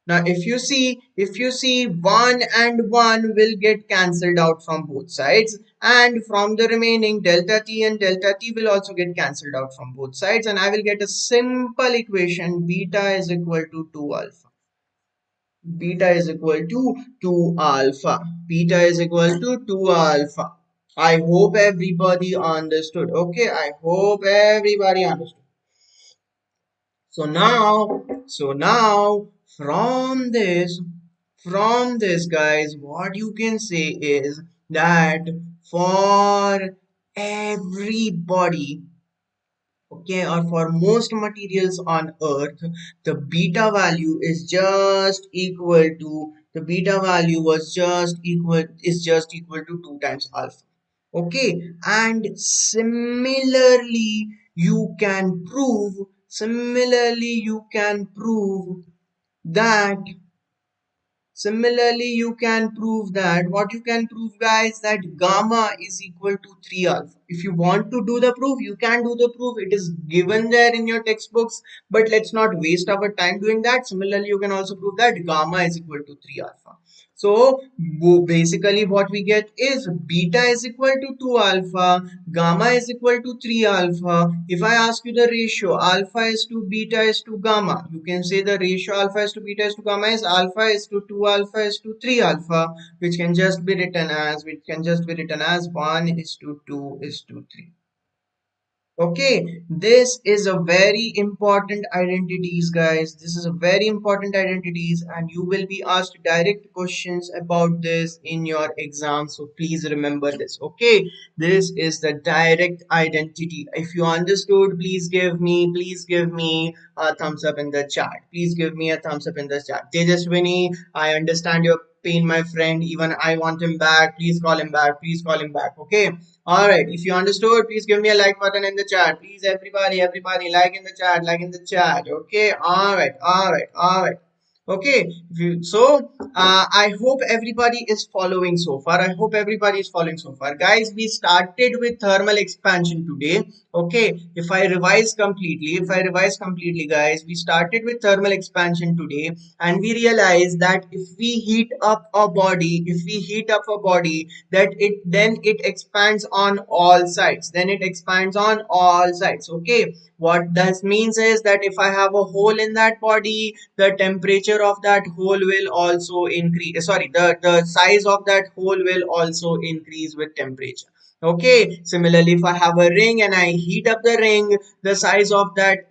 Now, if you see 1 and 1 will get cancelled out from both sides, and from the remaining delta t and delta t will also get cancelled out from both sides, and I will get a simple equation: beta is equal to 2 alpha. Beta is equal to 2 alpha. I hope everybody understood. Okay, I hope everybody understood. So now from this, guys, what you can say is that for everybody, okay, or for most materials on earth, the beta value is just equal to the beta value was just equal is just equal to 2 times alpha. Okay, and similarly you can prove that Similarly, you can prove that, what you can prove guys, that gamma is equal to 3 alpha. If you want to do the proof, you can do the proof. It is given there in your textbooks, but let's not waste our time doing that. Similarly, you can also prove that gamma is equal to 3 alpha. So basically what we get is beta is equal to 2 alpha, gamma is equal to 3 alpha. If I ask you the ratio alpha is to beta is to gamma, you can say the ratio alpha is to beta is to gamma is alpha is to 2 alpha is to 3 alpha, which can just be written as 1 is to 2 is to 3. Okay, this is a very important identities, guys. This is a very important identities, and you will be asked direct questions about this in your exam. So please remember this. Okay, this is the direct identity. If you understood, please give me a thumbs up in the chat. Please give me a thumbs up in the chat. Tejaswini, I understand your pain, my friend. Even I want him back. Please call him back. Please call him back. Okay. All right. If you understood, please give me a like button in the chat. Please, everybody, like in the chat, like in the chat. Okay. All right. All right. All right. Okay. I hope everybody is following so far. I hope everybody is following so far. Guys, we started with thermal expansion today. Okay. If I revise completely, guys, we started with thermal expansion today, and we realized that if we heat up a body, that it expands on all sides, okay. What that means is that if I have a hole in that body, the temperature of that hole will also increase, sorry, the size of that hole will also increase with temperature. Okay, similarly, if I have a ring and I heat up the ring, the size of that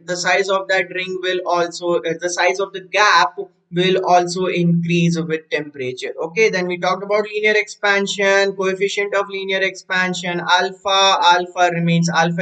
ring will also the size of the gap will also increase with temperature. Okay, then we talked about linear expansion, coefficient of linear expansion, alpha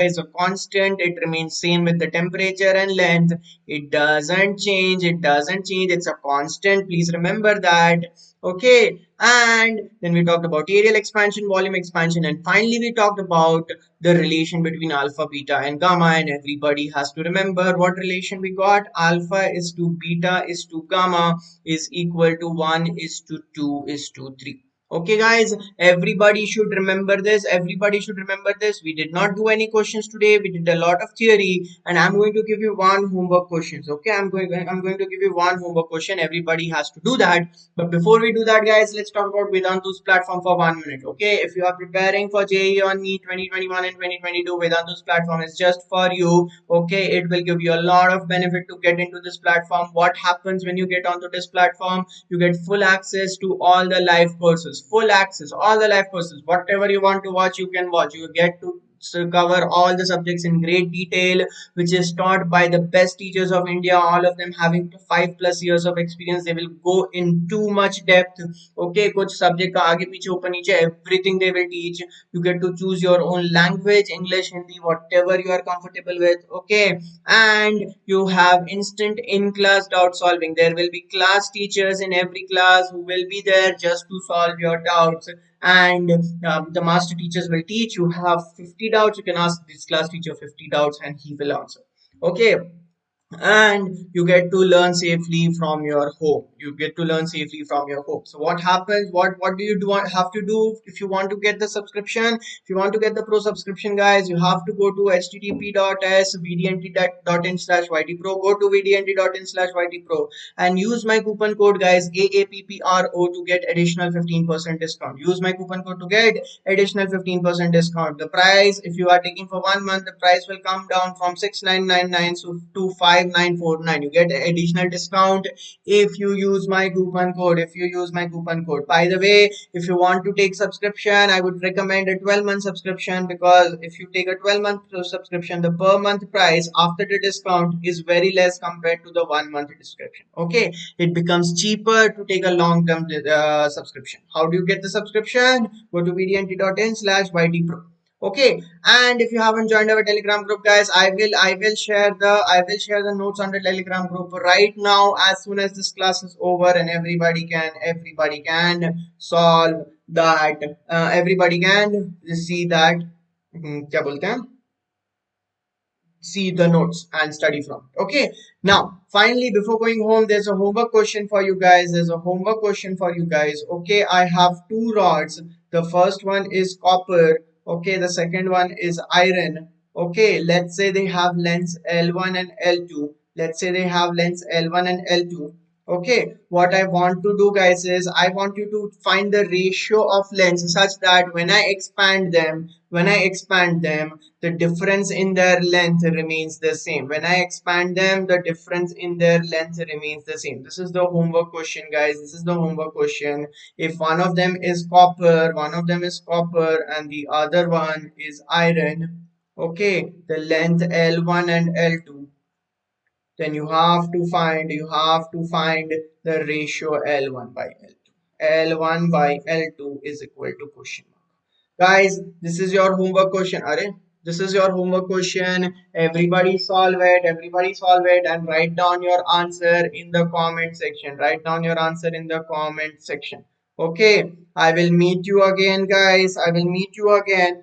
is a constant, it remains same with the temperature and length, it doesn't change, it's a constant, please remember that. Okay, and then we talked about areal expansion, volume expansion, and finally we talked about the relation between alpha, beta, and gamma. And everybody has to remember what relation we got. Alpha is to beta is to gamma is equal to 1 is to 2 is to 3. Okay, guys, everybody should remember this. Everybody should remember this. We did not do any questions today. We did a lot of theory, and I'm going to give you one homework questions. Okay, I'm going to give you one homework question. Everybody has to do that. But before we do that, guys, let's talk about Vedantu's platform for 1 minute. Okay, if you are preparing for JEE on NEET 2021 and 2022, Vedantu's platform is just for you. Okay, it will give you a lot of benefit to get into this platform. What happens when you get onto this platform? You get full access to all the live courses, full access, all the live courses. Whatever you want to watch, you can watch. You get to cover all the subjects in great detail, which is taught by the best teachers of India, all of them having 5+ years of experience. They will go in too much depth. Okay, कुछ subject का आगे पीछे ऊपर नीचे everything they will teach. You get to choose your own language, English, Hindi, whatever you are comfortable with. Okay, and you have instant in-class doubt solving. There will be class teachers in every class who will be there just to solve your doubts, and the master teachers will teach. You have 50 doubts, you can ask this class teacher 50 doubts and he will answer. Okay, and you get to learn safely from your home. So what happens, what do you have to do if you want to get the subscription? If you want to get the pro subscription, guys, you have to go to http://vdnt.in/ytpro. Go to vdnt.in/ytpro and use my coupon code, guys, AAPPRO, to get additional 15% discount. Use my coupon code to get additional 15% discount. The price, if you are taking for 1 month, the price will come down from 6999 to 5949. You get additional discount if you use my coupon code. By the way, if you want to take subscription, I would recommend a 12-month subscription, because if you take a 12-month subscription, the per month price after the discount is very less compared to the 1 month subscription. Okay, it becomes cheaper to take a long-term subscription. How do you get the subscription? Go to vdnt.in/ytpro. Okay, and if you haven't joined our Telegram group, guys, I will share the notes on the Telegram group right now as soon as this class is over, and everybody can solve that. Everybody can see that. क्या बोलते हैं? see the notes and study from it. Okay, now finally, before going home, there's a homework question for you guys. There's a homework question for you guys. Okay, I have two rods. The first one is copper. Okay, the second one is iron. Okay, let's say they have lengths L1 and L2. Let's say they have lengths L1 and L2. Okay, what I want to do, guys, is I want you to find the ratio of lengths such that when I expand them, the difference in their length remains the same. When I expand them, the difference in their length remains the same. This is the homework question, guys. This is the homework question. If one of them is copper, and the other one is iron, okay, the length L1 and L2, then you have to find the ratio L1 by L2. L1 by L2 is equal to question mark. Guys, this is your homework question. This is your homework question. Everybody solve it and write down your answer in the comment section. Write down your answer in the comment section. Okay, I will meet you again, guys. I will meet you again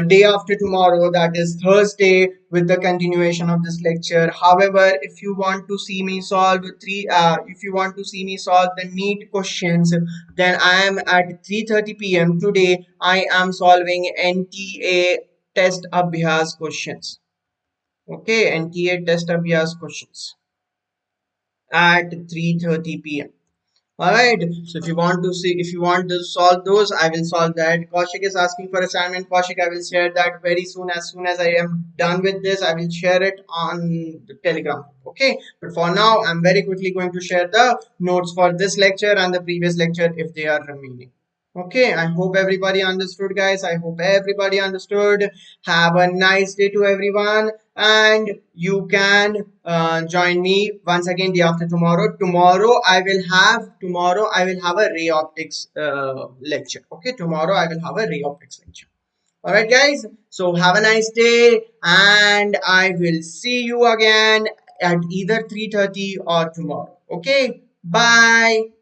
day after tomorrow, that is Thursday, with the continuation of this lecture. However, if you want to see me solve the NEET questions, then I am at 3:30 p.m. today. I am solving NTA test abhyas questions. Okay, NTA test abhyas questions at 3:30 p.m. All right. So if you want to solve those, I will solve that. Kaushik is asking for assignment. Kaushik, I will share that very soon. As soon as I am done with this, I will share it on the Telegram. Okay. But for now, I'm very quickly going to share the notes for this lecture and the previous lecture if they are remaining. Okay, I hope everybody understood, guys. I hope everybody understood. Have a nice day to everyone, and you can join me once again day after tomorrow. Tomorrow I will have a ray optics lecture. Okay, tomorrow I will have a ray optics lecture. All right, guys. So have a nice day, and I will see you again at either 3:30 or tomorrow. Okay, bye.